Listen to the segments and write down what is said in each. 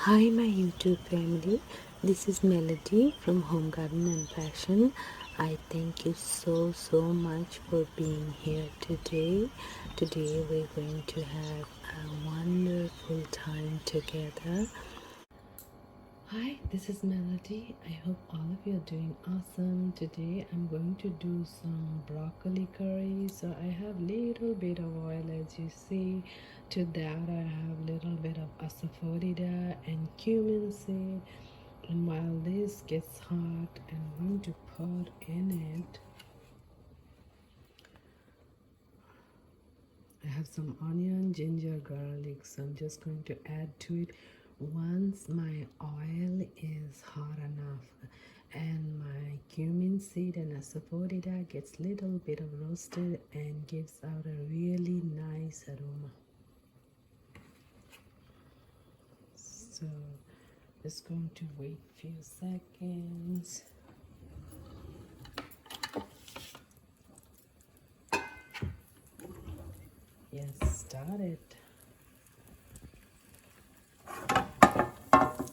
Hi, my YouTube family. This is Melody from Home Garden and Fashion. I thank you so much for being here today. Today, we're going to have a wonderful time together. Hi, this is Melody. I hope all of you are doing awesome. Today I'm going to do some broccoli curry. So I have little bit of oil, as you see. To that I have little bit of asafoetida and cumin seed. And while this gets hot, I'm going to put in it, I have some onion, ginger, garlic, so I'm just going to add to it once my oil is hot enough and my cumin seed and asafoetida gets little bit of roasted and gives out a really nice aroma. So just going to wait few seconds. Yes, start it.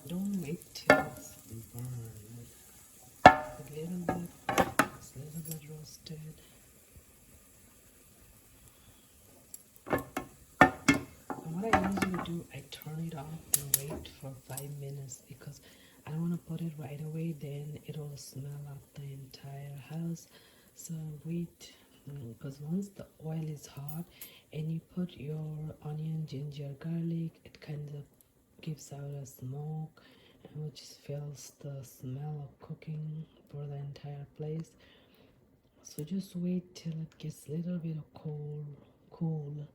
Don't wait till it's burned. It's a little bit roasted. And what I usually do, I turn it off and wait for 5 minutes because I don't want to put it right away, then it'll smell up the entire house. So wait, because once the oil is hot and you put your onion, ginger, garlic, it kind of gives out a smoke and which fills the smell of cooking for the entire place. So just wait till it gets a little bit of cool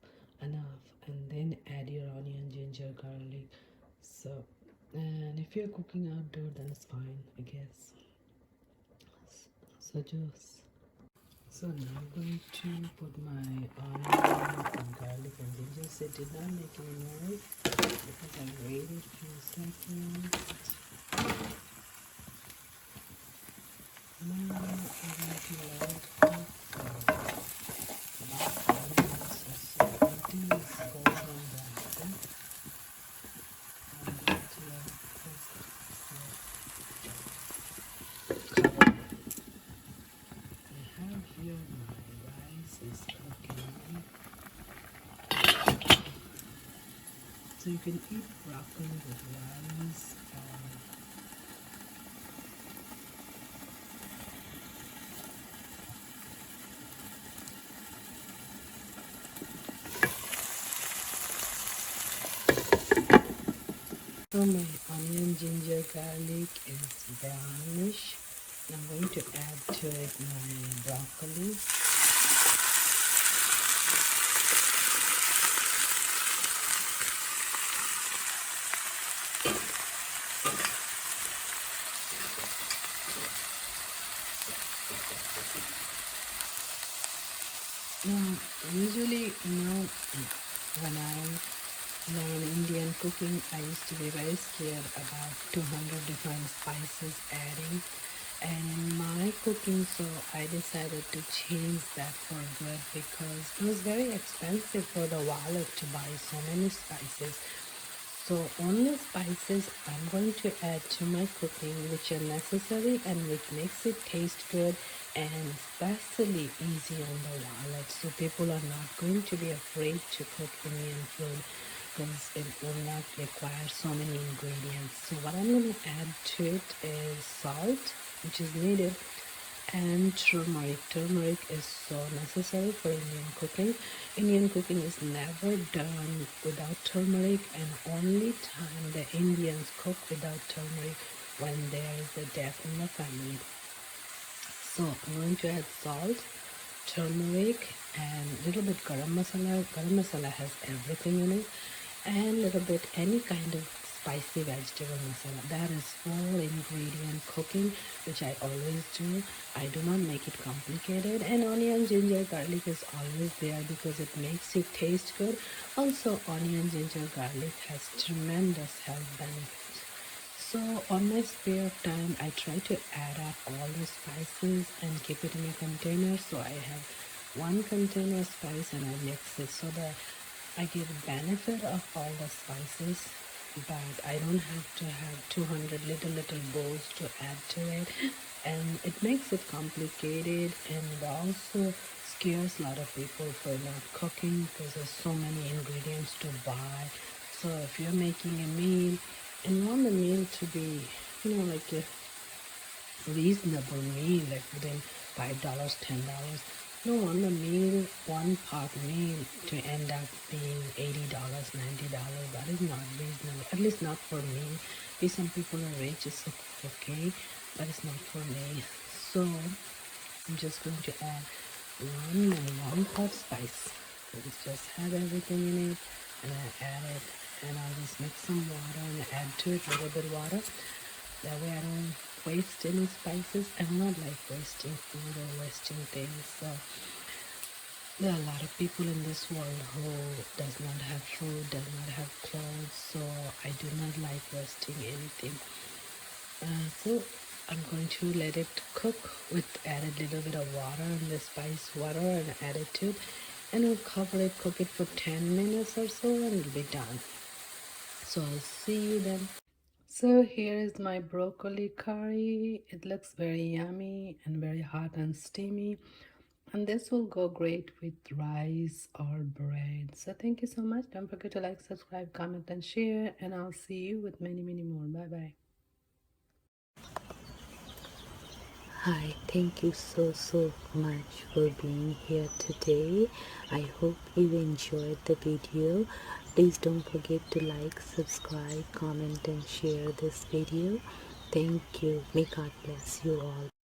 enough, and then add your onion, ginger, garlic. So, and if you're cooking outdoor, then it's fine, I guess. So just so now I'm going to put my onion and garlic and ginger. So it did not make any noise because I waited a few seconds. Now I'm going to let it cook for about 5 minutes or so until it's golden brown. I'm going to let it cook. So I have here my rice is cooking. So you can eat broccoli with rice. So my onion, ginger, garlic is brownish. I'm going to add to it my broccoli. Now, usually, when I learn Indian cooking, I used to be very scared about 200 different spices adding. And in my cooking, so I decided to change that for good because it was very expensive for the wallet to buy so many spices. So only spices I'm going to add to my cooking which are necessary and which makes it taste good and especially easy on the wallet. So people are not going to be afraid to cook Indian food because it will not require so many ingredients. So what I'm going to add to it is salt, which is needed, and turmeric. Turmeric is so necessary for Indian cooking. Indian cooking is never done without turmeric, and only time the Indians cook without turmeric when there is a death in the family. So I'm going to add salt, turmeric, and a little bit garam masala. Garam masala has everything in it, and a little bit any kind of spicy vegetable masala. That is 4 ingredient cooking, which I always do. I do not make it complicated, and onion, ginger, garlic is always there because it makes it taste good. Also, onion, ginger, garlic has tremendous health benefits. So on my spare time, I try to add up all the spices and keep it in a container. So I have 1 container spice and I mix it so that I get benefit of all the spices but I don't have to have 200 little bowls to add to it, and it makes it complicated, and it also scares a lot of people for not cooking because there's so many ingredients to buy. So if you're making a meal and you want the meal to be, like a reasonable meal, like within $5, $10. No want the meal, one pot meal to end up being $80, $90. That is not reasonable. At least not for me. Maybe some people are rich, it's okay, but it's not for me. So I'm just going to add one pot spice. Let's just have everything in it, and I add it, and I'll just mix some water and add to it a little bit of water. That way I don't waste any spices. I'm not like wasting food or wasting things. So there are a lot of people in this world who does not have food, does not have clothes. So I do not like wasting anything. So I'm going to let it cook with add a little bit of water and the spice water and add it to it, and I'll cover it, cook it for 10 minutes or so, and it'll be done. So I'll see you then. So here is my broccoli curry. It looks very yummy and very hot and steamy, and this will go great with rice or bread. So thank you so much. Don't forget to like, subscribe, comment, and share, and I'll see you with many more. Bye bye. Hi, thank you so much for being here today. I hope you enjoyed the video. Please don't forget to like, subscribe, comment, and share this video. Thank you. May God bless you all.